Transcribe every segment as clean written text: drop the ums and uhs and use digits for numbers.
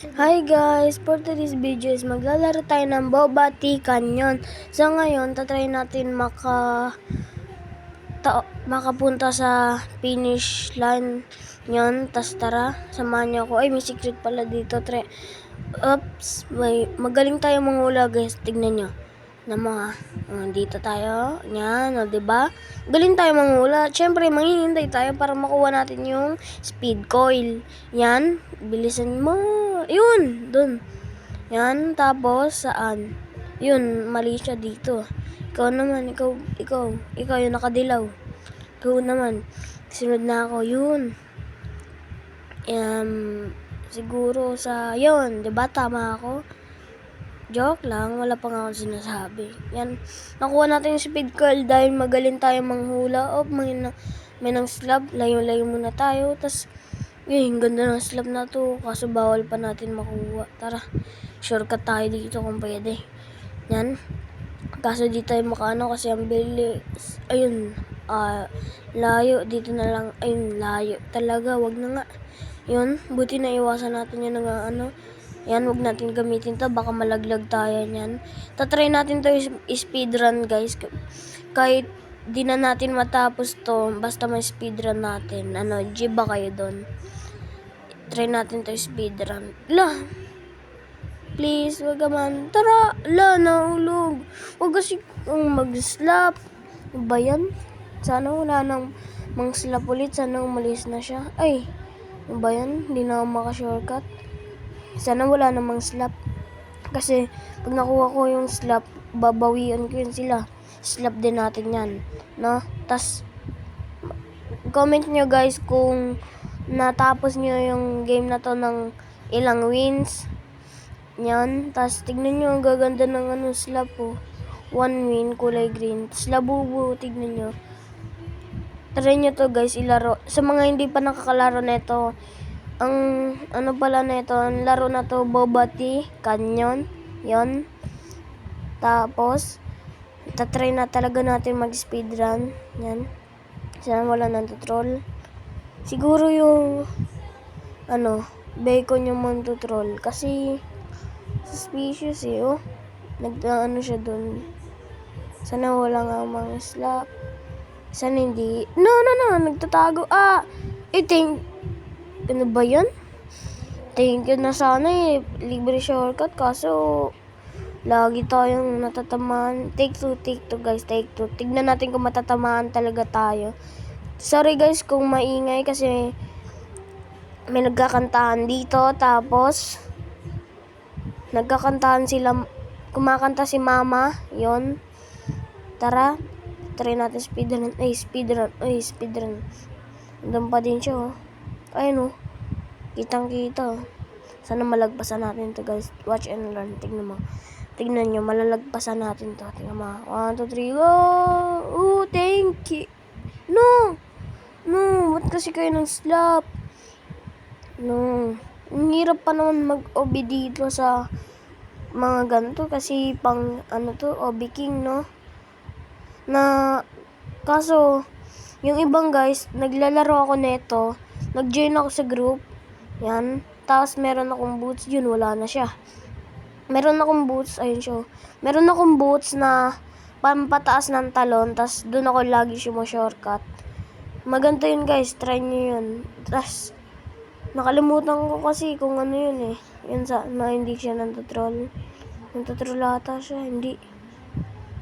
Hi guys! For today's video is maglalaro tayo ng Boba Tea Canyon. So ngayon, tatry natin makapunta sa finish line nyon. Tas tara, samahan niyo ako. Ay, may secret pala dito. Oops! Magaling tayo manghula guys. Tignan nyo. Dito tayo. Yan, diba? Galing tayo manghula. Siyempre, manghihintay tayo para makuha natin yung speed coil. Yan, bilisan mo. Yun, dun. Yan, tapos saan? Yun, mali siya dito. Ikaw naman, ikaw yung nakadilaw. Ikaw naman. Sunod na ako, yun. Siguro sa, yun, diba tama ako? Joke lang, wala pa nga ako sinasabi. Yan, nakuha natin yung speed coil dahil magaling tayo manghula. May nang slab, layo-layo muna tayo. Tas, yun, ganda ng slab na to. Kaso bawal pa natin makuha. Tara, shortcut tayo dito kung pwede. Yan. Kaso di tayo makaano kasi ang bilis. Ayun, layo. Dito na lang. Ayun, layo. Talaga, wag na nga. Yun, buti na iwasan natin yun ng yan, wag natin gamitin to. Baka malaglag tayo niyan. Tatry natin to speedrun guys. Kahit di na natin matapos to, basta may speedrun natin. G ba kayo doon? Try natin to speedrun. Please, wag man. Tara! Nahulog. Wag kasi mag-slap. Ano ba yan? Sana wala nang mang-slap ulit. Sana umalis na siya. Ay, ano ba yan? Hindi na ako maka-shortcut. Sana wala namang slap. Kasi pag nakuha ko yung slap, babawian ko yun sila. Slap din natin yan. No? Tas, comment nyo guys kung natapos nyo yung game na to ng ilang wins. Yan. Tas, tignan nyo ang gaganda ng slap po. 1 win, kulay green. Tas, labubu, tignan nyo. Try nyo to guys, ilaro. Sa mga hindi pa nakakalaro nito, ang pala na ito, ang laro na to, Boba Tea Canyon. Yon. Tapos, tatry na talaga natin mag-speedrun. Yan. Sana wala nang tutrol. Siguro yung, bacon yung mantutrol. Kasi, suspicious oh. Siya dun. Sana wala nga mga slap. Sana hindi. No, nagtatago. Ano ba yan? Thank you na sana libre shortcut kaso lagi tayong natatamaan. Take two guys, take two. Tignan natin kung matatamaan talaga tayo. Sorry guys kung maingay kasi may nagkakantahan dito tapos nagkakantahan sila, kumakanta si mama. Yon. Tara, try natin speedrun. Speedrun. Andun pa din siya Ayun kitang-kita. Sana malagpasan natin to guys. Watch and learn. Tignan nyo, malalagpasan natin to. Tignan mo. 1, 2, 3, go! Thank you. No, ba't kasi kayo ng slap? No. Ang hirap pa naman mag-OB dito sa mga ganito kasi pang OB King, no? Kaso, yung ibang guys, naglalaro ako neto. Nag-join ako sa group. Yan. Tapos meron akong boots. Yun, wala na siya. Meron akong boots. Ayun siya. Meron akong boots na pampataas ng talon. Tapos doon ako lagi shortcut. Maganda yun guys. Try nyo yun. Tapos nakalimutan ko kasi kung ano yun Yun na hindi siya nantutrol. Nantutrol ata siya. Hindi.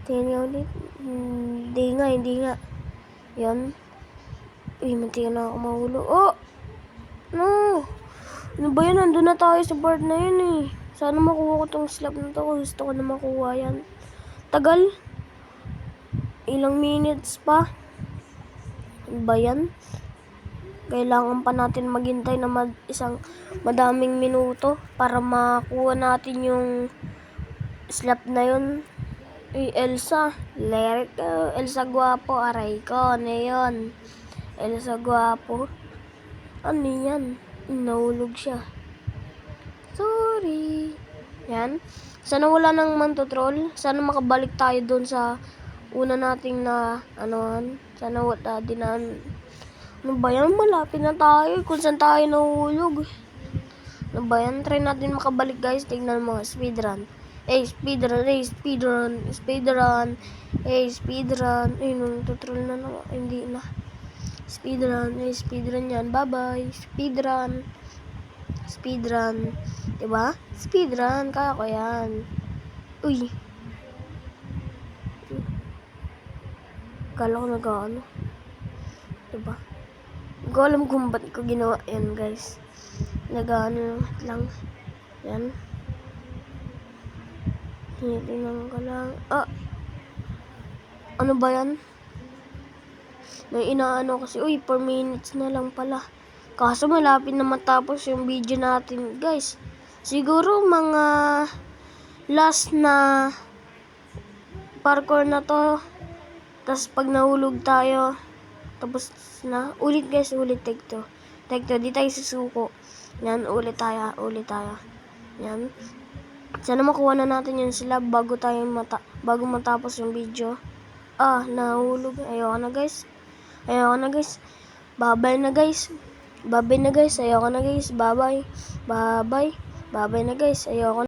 Tingnan niya ulit. Hindi nga. Yan. Munti na ako mahulo. No! Ano ba yan? Nandun na tayo sa part na yun Sana makuha ko tong slap na to. Gusto ko na makuha yan. Tagal. Ilang minutes pa. Ano ba yan? Kailangan pa natin maghintay na isang madaming minuto para makuha natin yung slap na yun. Elsa. Let it go. Elsa Guapo. Aray ko. Ano yun? Elsa Guapo. Ano yan? Nahulog siya. Sorry. Yan. Sana wala nang mantutrol. Sana makabalik tayo doon sa una nating na Sana wala din Ano ba yan? Malapit na tayo. Kung saan tayo nahulog. Ano ba yan? Try natin makabalik guys. Tignan mo, speedrun. Speedrun. Speedrun. Speedrun. Tutorial na naman. Hindi na. Speedrun. Speedrun yan. Bye-bye. Speedrun. Speedrun. Diba? Speedrun. Kaya ko yan. Uy. Kala ko nag-ano. Diba? Hindi ko alam kung ba't ko ginawa yan guys. Nag-ano lang. Yan. Tinitingnan ko lang. Ano ba yan? May inaano kasi. Uy, 4 minutes na lang pala. Kaso malapit na matapos yung video natin guys. Siguro mga last na parkour na to. Tapos pag nahulog tayo, tapos na. Ulit guys, ulit. Take two. Di tayo susuko. Yan, ulit tayo. Yan. Sana makuha na natin yung slab bago matapos yung video. Nahulog. Ayoko na guys. Bye-bye na guys. Ayoko na guys. Bye-bye na guys. Ayoko na.